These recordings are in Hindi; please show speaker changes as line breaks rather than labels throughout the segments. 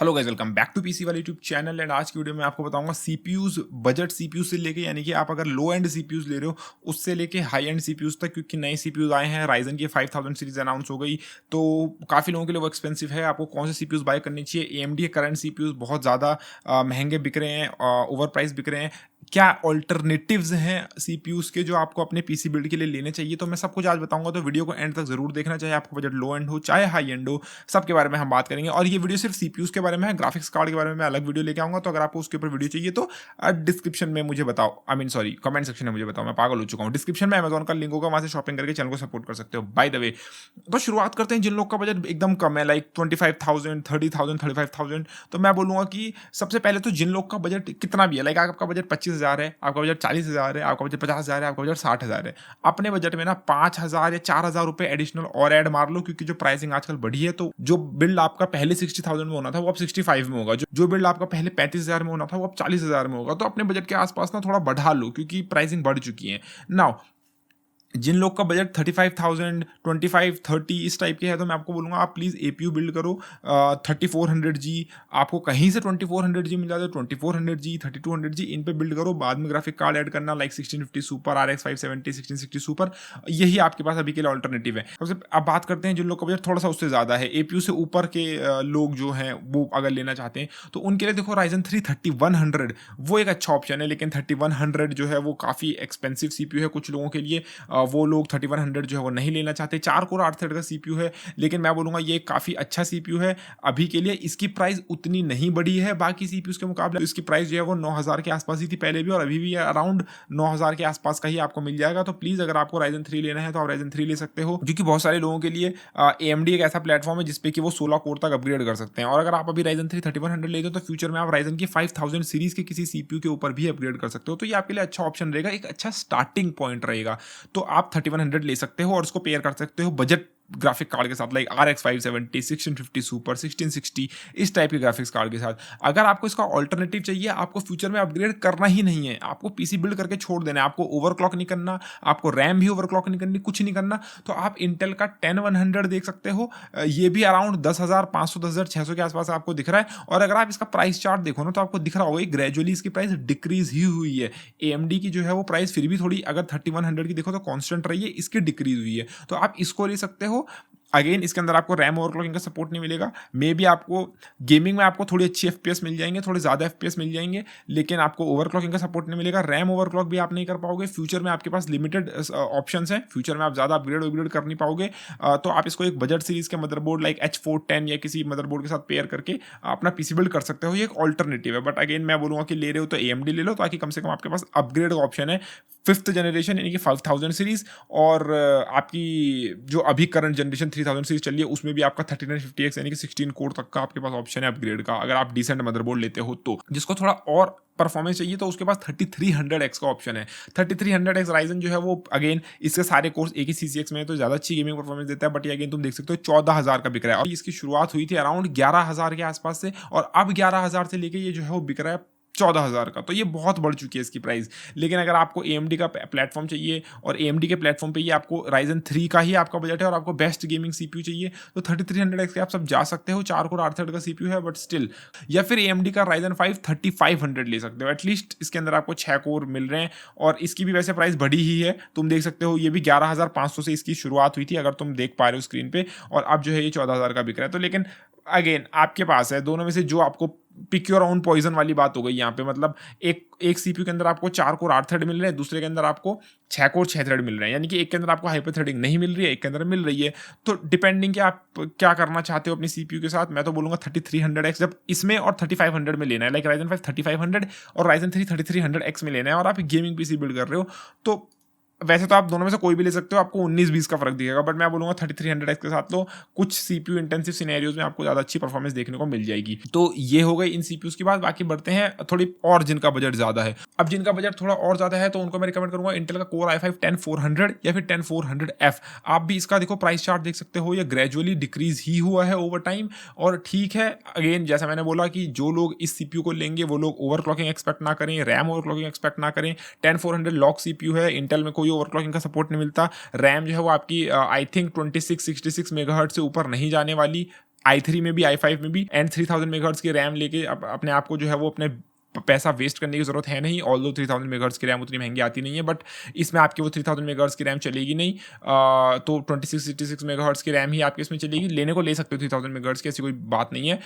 Hello guys, welcome back to PC वाला यूट्यूब चैनल। एंड आज की वीडियो में आपको बताऊंगा सीपीयूज, बजट सीपीयू से लेके, यानी कि आप अगर लो एंड सीपीयूज ले रहे हो उससे लेके हाई एंड सीपीयूज तक, क्योंकि नए सीपीयूज आए हैं। राइजन की 5000 सीरीज अनाउंस हो गई, तो काफ़ी लोगों के लिए वो एक्सपेंसिव है। आपको कौन से सीपीयूज बाय करनी चाहिए? एएमडी के करंट सीपीयूज बहुत ज़्यादा महंगे बिक रहे हैं, ओवर प्राइस बिक रहे हैं। क्या ऑल्टरनेटिव्स हैं सीपीयूज के जो आपको अपने पीसी बिल्ड के लिए लेने चाहिए? तो मैं सब कुछ आज बताऊंगा, तो वीडियो को एंड तक जरूर देखना, चाहे आपका बजट लो एंड हो चाहे हाई एंड हो, सबके बारे में हम बात करेंगे। और ये वीडियो सिर्फ सीपीयूज के बारे में है, ग्राफिक्स कार्ड के बारे में मैं अलग वीडियो लेके आऊंगा। तो अगर आपको उसके ऊपर वीडियो चाहिए तो डिस्क्रिप्शन में मुझे बताओ, सॉरी, कमेंट सेक्शन में मुझे बताओ। मैं पागल हो चुका हूँ। डिस्क्रिप्शन में अमेजोन का लिंक होगा, वहां से शॉपिंग करके चैनल को सपोर्ट कर सकते हो। बाय द वे, तो शुरुआत करते हैं जिन लोग का बजट एकदम कम है, लाइक 25,000, 30,000, 35,000। तो मैं बोलूंगा कि सबसे पहले तो जिन लोग का बजट कितना भी है, लाइक आपका बजट 25,000 है, आपका बजट 40,000 है, आपका बजट 50,000 है, आपका बजट 60,000 है, अपने बजट में ना 5,000 या 4,000 रुपए एडिशनल और ऐड मार लो, क्योंकि जो प्राइसिंग आजकल बढ़ी है, तो जो बिल्ड आपका पहले 60,000 में होना था वो अब 65 में होगा। जो बिल्ड आपका पहले 35,000 में होना था वो अब 40,000 में होगा। तो अपने बजट के आसपास ना थोड़ा बढ़ा लो, क्योंकि प्राइसिंग बढ़ चुकी है नाउ। जिन लोग का बजट 35,000, 25, 30 इस टाइप के है, तो मैं आपको बोलूँगा आप प्लीज़ एपीयू बिल्ड करो 3400G। आपको कहीं से 2400G मिल जाता है, 2400G, 3200G इन पे बिल्ड करो। बाद में ग्राफिक कार्ड ऐड करना, लाइक 1650 सुपर, RX 570, 1660 सुपर। यही आपके पास अभी के लिए ऑल्टरनेटिव है। सबसे अब बात करते हैं जिन लोग का बजट थोड़ा सा उससे ज़्यादा है, एपीयू से ऊपर के लोग जो हैं वो अगर लेना चाहते हैं, तो उनके लिए देखो Ryzen 3 3100 वो एक अच्छा ऑप्शन है। लेकिन 3100 जो है वो काफ़ी एक्सपेंसिव सीपीयू है कुछ लोगों के लिए। वो लोग 3100 जो है वो नहीं लेना चाहते। 4 कोर 8 थ्रेड का सीपीयू है, लेकिन मैं बोलूँगा ये काफ़ी अच्छा सीपीयू है अभी के लिए। इसकी प्राइस उतनी नहीं बढ़ी है बाकी सीपीयूज के मुकाबले। तो इसकी प्राइस जो है वो 9,000 के आसपास ही थी पहले भी, और अभी भी अराउंड 9,000 के आसपास का ही आपको मिल जाएगा। तो प्लीज़ अगर आपको Ryzen 3 लेना है तो आप Ryzen 3 ले सकते हो, क्योंकि बहुत सारे लोगों के लिए AMD एक ऐसा प्लेटफॉर्म है जिसपे कि वो 16 कोर तक अपग्रेड कर सकते हैं। और अगर आप अभी Ryzen 3 3100 लेते हो तो फ्यूचर में आप Ryzen की 5000 सीरीज के किसी सीपीयू के ऊपर भी अपग्रेड कर सकते हो। तो ये आपके लिए अच्छा ऑप्शन रहेगा, एक अच्छा स्टार्टिंग पॉइंट रहेगा। तो आप 3100 ले सकते हो और उसको पेयर कर सकते हो बजट ग्राफिक कार्ड के साथ, लाइक RX 570, 1650 सुपर, 1660 इस टाइप के ग्राफिक्स कार्ड के साथ। अगर आपको इसका ऑल्टरनेटिव चाहिए, आपको फ्यूचर में अपग्रेड करना ही नहीं है, आपको पीसी बिल्ड करके छोड़ देना है, आपको ओवरक्लॉक नहीं करना, आपको रैम भी ओवरक्लॉक नहीं करनी, कुछ नहीं करना, तो आप इंटेल का 10100 देख सकते हो। ये भी अराउंड 10,500, 10,600 के आसपास आपको दिख रहा है। और अगर आप इसका प्राइस चार्ट देखो ना, तो आपको दिख रहा होगा ग्रेजुअली इसकी प्राइस डिक्रीज ही हुई है। AMD की जो है वो प्राइस फिर भी थोड़ी, अगर 3100 की देखो तो कॉन्स्टेंट रही है, इसकी डिक्रीज हुई है। तो आप इसको ले सकते हो। अगेन इसके अंदर आपको रैम ओवरक्लॉकिंग का सपोर्ट नहीं मिलेगा। मे बी आपको गेमिंग में आपको थोड़ी अच्छी FPS मिल जाएंगे, थोड़े ज़्यादा FPS मिल जाएंगे, लेकिन आपको ओवरक्लॉकिंग का सपोर्ट नहीं मिलेगा। रैम ओवरक्लॉक भी आप नहीं कर पाओगे। फ्यूचर में आपके पास लिमिटेड ऑप्शंस हैं, फ्यूचर में आप ज़्यादा अपग्रेड कर नहीं पाओगे। तो आप इसको एक बजट सीरीज के मदरबोर्ड लाइक H410 या किसी मदरबोर्ड के साथ पेयर करके अपना पीसी बिल्ड कर सकते हो। ये एक ऑल्टरनेटिव है। बट अगेन मैं बोलूँगा कि ले रहे हो तो AMD ले लो, ताकि कम से कम आपके पास अपग्रेड का ऑप्शन है 5th जनरेशन यानी कि 5000 सीरीज। और आपकी जो अभी करंट जनरेशन 3000 सीरीज चल रही है उसमें भी आपका 3950X यानी कि 16 कोर तक का आपके पास ऑप्शन है अपग्रेड का, अगर आप डिसेंट मदरबोर्ड लेते हो तो। जिसको थोड़ा और परफॉर्मेंस चाहिए तो उसके पास 3300X का ऑप्शन है। 3300X राइजन जो है वो अगेन इसके सारे कोर्स एक ही CCX में है, तो ज़्यादा अच्छी गेमिंग परफॉर्मेंस देता है। बट ये अगेन तुम देख सकते हो 14,000 का बिक रहा है, और इसकी शुरुआत हुई थी अराउंड 11,000 के आसपास से, और अब 11,000 से लेके ये जो है वो बिक रहा है 14,000 का। तो ये बहुत बढ़ चुकी है इसकी प्राइस। लेकिन अगर आपको AMD का प्लेटफॉर्म चाहिए, और AMD के प्लेटफॉर्म पे ये आपको Ryzen 3 का ही आपका बजट है, और आपको बेस्ट गेमिंग सीपीयू चाहिए, तो 3300X के आप सब जा सकते हो। 4 कोर 8 थ्रेड का सीपीयू है बट स्टिल। या फिर AMD का Ryzen 5 3500 ले सकते हो। एटलीस्ट इसके अंदर आपको 6 कोर मिल रहे हैं, और इसकी भी वैसे प्राइस बढ़ी ही है। तुम देख सकते हो ये भी 11,500 से इसकी शुरुआत हुई थी, अगर तुम देख पा रहे हो स्क्रीन पे, और अब जो है ये 14,000 का बिक रहा है। तो लेकिन अगेन आपके पास है, दोनों में से जो आपको पिक योर ओन पॉइजन वाली बात हो गई यहाँ पे। मतलब एक सीपीयू के अंदर आपको 4 कोर 8 थ्रेड मिल रहे हैं, दूसरे के अंदर आपको 6 कोर 6 थ्रेड मिल रहे हैं, यानी कि एक के अंदर आपको हाइपर थ्रेडिंग नहीं मिल रही है, एक के अंदर मिल रही है। तो डिपेंडिंग कि आप क्या करना चाहते हो अपनी सीपीयू के साथ। मैं तो बोलूँगा 3300X जब इसमें और 3500 में लेना है, लाइक Ryzen 5 3500 और Ryzen 3 3300X में लेना है, और आप गेमिंग पीसी बिल्ड कर रहे हो, तो वैसे तो आप दोनों में से कोई भी ले सकते हो, आपको 19-20 का फर्क दिखेगा। बट मैं बोलूँगा 3300X के साथ लो, कुछ सीपीयू इंटेंसिव सिनेरियोज में आपको ज़्यादा अच्छी परफॉर्मेंस देखने को मिल जाएगी। तो ये हो गई इन सीपीयूज की बात। बाकी बढ़ते हैं थोड़ी और जिनका बजट ज़्यादा है। अब जिनका बजट थोड़ा और ज़्यादा है तो उनको मैं रिकमेंड करूँगा इंटेल का कोर i5 10400 या फिर 10400F। आप भी इसका देखो प्राइस चार्ट देख सकते हो, ये ग्रेजुअली डिक्रीज ही हुआ है ओवर टाइम। और ठीक है, अगेन जैसा मैंने बोला कि जो लोग इस सीपीयू को लेंगे वो लोग ओवरक्लॉकिंग एक्सपेक्ट ना करें, रैम ओवरक्लॉकिंग एक्सपेक्ट ना करें। 10400 लॉक सीपीयू है, इंटेल में कोई ओवरक्लॉकिंग का सपोर्ट नहीं मिलता। रैम जो है वो आपकी आई थिंक 2666 मेगाहर्ट्ज से ऊपर नहीं जाने वाली। i3 में भी i5 में भी एंड 3000 मेगाहर्ट्ज़ की रैम लेके अपने आप को जो है वो अपने पैसा वेस्ट करने की ज़रूरत है नहीं। ऑल्दो 3000 मेगाहर्ट्ज़ की रैम उतनी महंगी आती नहीं है, बट इसमें आपकी वो 3000 मेगाहर्ट्ज़ की रैम चलेगी नहीं। तो 2666 मेगाहर्ट्ज़ की रैम ही आपकी इसमें चलेगी। लेने को ले सकते हो 3000 मेगाहर्ट्ज़ की, ऐसी कोई बात नहीं है।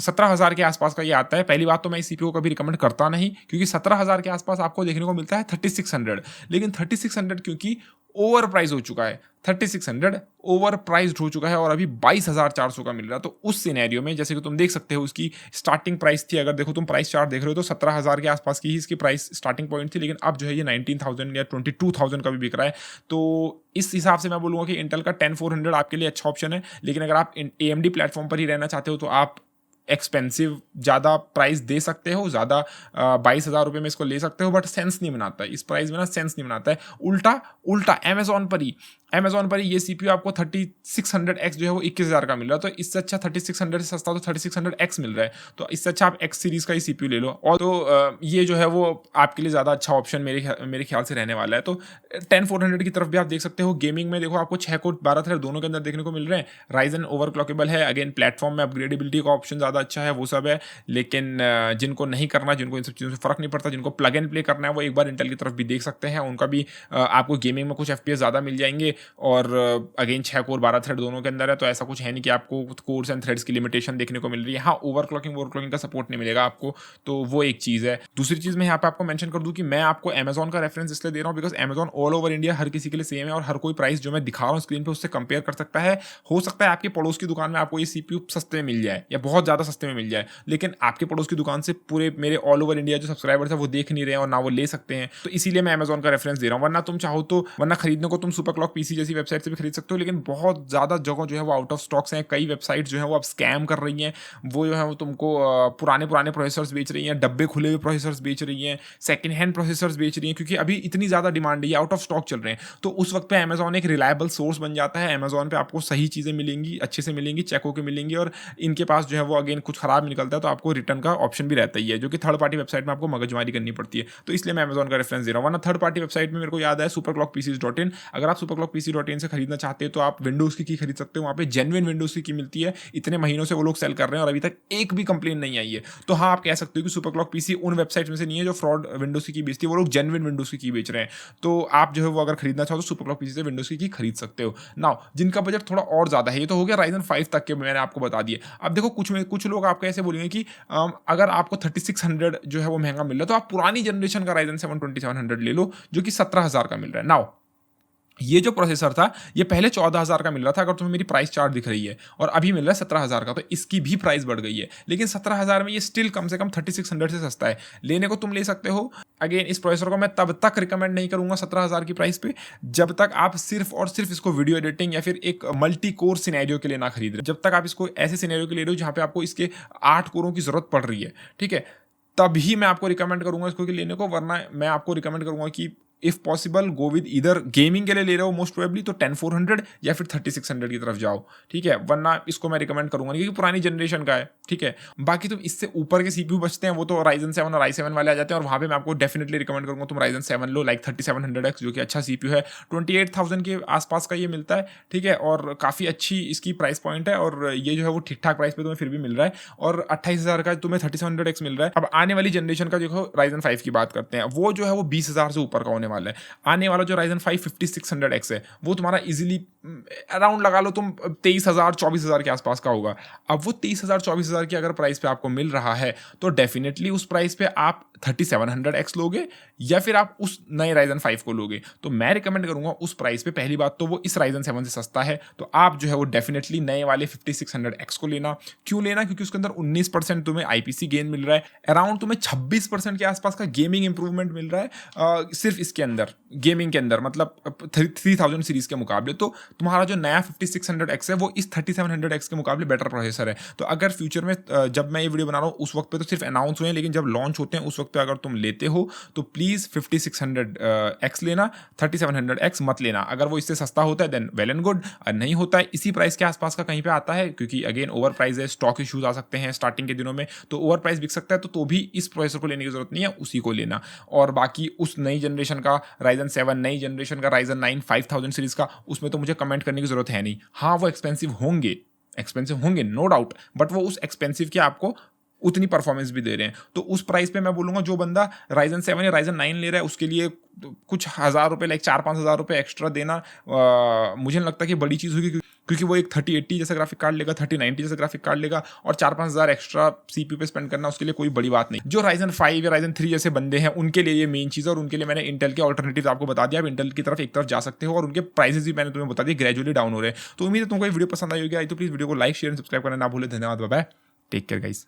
17000 के आसपास का ये आता है। पहली बात तो मैं इस सीपीयू को कभी रिकमेंड करता नहीं, क्योंकि 17000 के आसपास आपको देखने को मिलता है 3600, लेकिन 3600 क्योंकि ओवर प्राइस हो चुका है। 3600 ओवर प्राइस्ड हो चुका है और अभी 22400 का मिल रहा है। तो उस सिनेरियो में जैसे कि तुम देख सकते हो, उसकी स्टार्टिंग प्राइस थी, अगर देखो तुम प्राइस चार्ट देख रहे हो तो 17000 के आसपास की ही इसकी प्राइस स्टार्टिंग पॉइंट थी, लेकिन अब जो है ये 19000 या 22000 का भी बिक रहा है। तो इस हिसाब से मैं बोलूँगा कि इंटेल का 10400 आपके लिए अच्छा ऑप्शन है। लेकिन अगर आप AMD प्लेटफॉर्म पर ही रहना चाहते हो तो आप एक्सपेंसिव ज़्यादा प्राइस दे सकते हो, ज़्यादा 22,000 रुपये में इसको ले सकते हो, बट सेंस नहीं बनाता है इस प्राइस में ना, सेंस नहीं बनाता है। उल्टा उल्टा अमेजोन पर ही ये सीपीयू आपको 3600X जो है वो 21,000 का मिल रहा है। तो इससे अच्छा 3600 से सस्ता तो 3600X मिल रहा है, तो इससे अच्छा आप X सीरीज़ का ही सीपीयू ले लो। और तो ये जो है वो आपके लिए ज़्यादा अच्छा ऑप्शन मेरे ख्याल से रहने वाला है। तो 10400 की तरफ भी आप देख सकते हो। गेमिंग में देखो आपको 6 कोर 12 थ्रेड दोनों के अंदर देखने को मिल रहे हैं। राइजन ओवरक्लॉकेबल है, अगेन प्लेटफॉर्म में अपग्रेडेबिलिटी का ऑप्शन ज़्यादा अच्छा है, वो सब है। लेकिन जिनको नहीं करना, जिनको इन सब चीज़ों से फ़र्क नहीं पड़ता, जिनको प्लग एंड प्ले करना है, वो एक बार इंटेल की तरफ भी देख सकते हैं। उनका भी आपको गेमिंग में कुछ FPS ज़्यादा मिल जाएंगे। और अगेन 6 कोर 12 थ्रेड दोनों के अंदर है, तो ऐसा कुछ है नहीं कि आपको कोर्स एंड थ्रेड्स की लिमिटेशन देखने को मिल रही है। हाँ, ओवरक्लॉकिंग का सपोर्ट नहीं मिलेगा आपको, तो वो एक चीज़ है। दूसरी चीज़ मैं यहाँ पे आपको मेंशन कर दूँ कि मैं आपको अमेजॉन का रेफरेंस इसलिए दे रहा हूँ because Amazon all over India हर किसी के लिए सेम है, और हर कोई प्राइस जो मैं दिखा रहा हूँ स्क्रीन पे उससे कंपेयर कर सकता है। हो सकता है आपके पड़ोस की दुकान में आपको ये सीपीयू सस्ते में मिल जाए या बहुत ज़्यादा सस्ते में मिल जाए, लेकिन आपके पड़ोस की दुकान से पूरे मेरे ऑल ओवर इंडिया जो सब्सक्राइबर्स है वो देख नहीं रहे हैं और ना वो ले सकते हैं। तो इसीलिए मैं अमेजॉन का रेफरेंस दे रहा हूँ। वरना तुम चाहो तो, वरना खरीदने को तुम सुपर क्लॉक पीसी जैसी वेबसाइट से भी खरीद सकते हो, लेकिन बहुत ज़्यादा जगह जो है वो आउट ऑफ स्टॉक्स हैं। कई वेबसाइट जो है वो अब स्कैम कर रही हैं, वो जो है वो तुमको पुराने प्रोसेसर्स बेच रही हैं, डब्बे खुले हुए प्रोसेसर्स बेच रही हैं, सेकंड हैंड प्रोसेसर्स बेच रही हैं, क्योंकि अभी इतनी ज़्यादा डिमांड है, आउट ऑफ स्टॉक चल रहे हैं। तो उस वक्त पे अमेजॉन एक रिलायबल सोर्स बन जाता है। अमेजॉन पे आपको सही चीज़ें मिलेंगी, अच्छे से मिलेंगी, चेक होकर मिलेंगी, और इनके पास जो है वो अगेन कुछ खराब निकलता है तो आपको रिटर्न का ऑप्शन भी रहता ही है, जो कि थर्ड पार्टी वेबसाइट में आपको मगजमारी करनी पड़ती है। तो इसलिए मैं अमेजॉन का रेफरेंस दे रहा हूँ। वरना थर्ड पार्टी वेबसाइट में मेरे को याद है superclockpcs.in, अगर आप superclockpc.in से खरीदना चाहते हैं तो आप विंडोज़ की खरीद सकते हो। वहाँ पे जेन्युइन विंडोज़ की मिलती है। इतने महीनों से वो लोग सेल कर रहे हैं और अभी तक एक भी कंप्लेन नहीं आई है। तो हाँ, आप कह सकते हो कि सुपरक्लॉक पीसी उन वेबसाइट में से नहीं है जो फ्रॉड विंडोज़ की बेचती है, वो लोग जेन्युइन विंडोज़ की बेच रहे हैं। तो आप जो है वो अगर खरीदना चाहो तो सुपरक्लॉक पीसी से विंडोज़ की खरीद सकते हो। नाउ जिनका बजट थोड़ा और ज़्यादा है, ये तो हो गया राइजन 5 तक के मैंने आपको बता दिए। अब देखो कुछ लोग आपको ऐसे बोलेंगे कि अगर आपको 3600 जो है वो महंगा मिल रहा है तो आप पुरानी जनरेशन का राइजन 7 2700 ले लो, जो कि 17000 का मिल रहा है। नाउ ये जो प्रोसेसर था ये पहले 14,000 का मिल रहा था, अगर तुम्हें मेरी प्राइस चार्ट दिख रही है, और अभी मिल रहा है 17,000 का, तो इसकी भी प्राइस बढ़ गई है। लेकिन 17,000 में ये स्टिल कम से कम 3600 से सस्ता है। लेने को तुम ले सकते हो। अगेन इस प्रोसेसर को मैं तब तक रिकमेंड नहीं करूंगा 17,000 की प्राइस पे, जब तक आप सिर्फ और सिर्फ इसको वीडियो एडिटिंग या फिर एक मल्टी कोर सिनेरियो के लिए ना खरीद रहे। जब तक आप इसको ऐसे सिनेरियो के लिए ले रहे हो जहाँ पे आपको इसके 8 कोरों की जरूरत पड़ रही है, ठीक है, तभी मैं आपको रिकमेंड करूंगा इसको लेने को। वरना मैं आपको रिकमेंड करूंगा कि इफ पॉसिबल गो विद इधर गेमिंग के लिए ले रहे हो मोस्ट प्रोबेबली तो 10400 या फिर 3600 की तरफ जाओ, ठीक है। वरना इसको मैं रिकमेंड करूंगा नहीं, क्योंकि पुरानी जनरेशन का है, ठीक है। बाकी तुम इससे ऊपर के सीपीयू बचते हैं, वो तो राइजन 7 और i7 वाले आ जाते हैं, और वहाँ पे मैं आपको डेफिनेटली रिकमेंड करूंगा तुम राइजन 7 लो, लाइक 3700X, जो कि अच्छा सीपीयू है। 28,000 के आसपास का ये मिलता है, ठीक है, और काफ़ी अच्छी इसकी प्राइस पॉइंट है, और ये जो है वो ठीक ठाक प्राइस पे तुम्हें फिर भी मिल रहा है, और 28,000 का तुम्हें 3700X मिल रहा है। अब आने वाली जनरेशन का देखो राइजन 5 की बात करते हैं, वो जो है वो 20,000 से ऊपर का होने वाला है। आने वाला जो राइजन 5 5600X है वो तुम्हारा इजीली अराउंड लगा लो तुम 23,000 24,000 के आसपास का होगा। अब वो 23,000 24,000 की अगर प्राइस पे आपको मिल रहा है तो डेफिनेटली उस प्राइस पे आप 3700X लोगे या फिर आप उस नए राइजन 5 को लोगे। तो मैं रिकमेंड करूंगा उस प्राइस पे, पहली बात तो वो इस राइजन 7 से सस्ता है, तो आप जो है वो डेफिनेटली नए वाले 5600X को लेना। क्यों लेना? क्योंकि उसके अंदर 19% तुम्हें आईपीसी गेन मिल रहा है, अराउंड तुम्हें 26% के आसपास का गेमिंग इंप्रूवमेंट मिल रहा है सिर्फ इसके अंदर, गेमिंग के अंदर, मतलब 3000 सीरीज के मुकाबले। तो तुम्हारा जो नया 5600X है वो इस 3700X के मुकाबले बेटर प्रोसेसर है। तो अगर फ्यूचर में जब मैं ये वीडियो बना रहा हूँ उस वक्त पे तो सिर्फ अनाउंस हुए हैं, लेकिन जब लॉन्च होते हैं उस वक्त पे अगर तुम लेते हो तो प्लीज़ 5600X लेना, 3700X मत लेना। अगर वो इससे सस्ता होता है देन वेल एंड गुड, नहीं होता है इसी प्राइस के आसपास का कहीं पे आता है, क्योंकि अगेन ओवर प्राइस है, स्टॉक इशूज आ सकते हैं स्टार्टिंग के दिनों में, तो ओवर प्राइस बिक सकता है, तो भी इस प्रोसेसर को लेने की जरूरत नहीं है, उसी को लेना। और बाकी उस नई जनरेशन का राइजन 7, नई जनरेशन का राइजन 9 5000 सीरीज का, उसमें तो मुझे कमेंट करने की जरूरत है नहीं। हाँ, वो एक्सपेंसिव होंगे, एक्सपेंसिव होंगे नो डाउट, बट वो उस एक्सपेंसिव के आपको उतनी परफॉर्मेंस भी दे रहे हैं। तो उस प्राइस पे मैं बोलूँगा जो बंदा Ryzen 7 या Ryzen 9 ले रहा है उसके लिए कुछ हज़ार रुपये लाइक 4-5 हज़ार रुपये एक्स्ट्रा देना मुझे नहीं लगता कि बड़ी चीज़ होगी, क्योंकि वो एक 3080 जैसा ग्राफिक कार्ड लेगा, 3090 जैसा ग्राफिक कार्ड लेगा और 4-5 हज़ार एक्स्ट्रा CPU पे स्पेंड करना उसके लिए कोई बड़ी बात नहीं। जो Ryzen 5 या Ryzen 3 जैसे बंदे हैं उनके लिए ये मेन चीज़ है, और उनके लिए मैंने इंटेल के ऑल्टरनेटिव आपको बता दिया। आप इंटेल की तरफ एक तरफ जा सकते हो और उनके प्राइसेस भी मैंने तुम्हें बता दिए ग्रेजुअली डाउन हो रहे हैं। तो उम्मीद है तुमको ये वीडियो पसंद आई होगी। आई तो प्लीज़ वीडियो को लाइक शेयर एंड सब्सक्राइब करना ना भूले। धन्यवाद, bye bye, take care guys.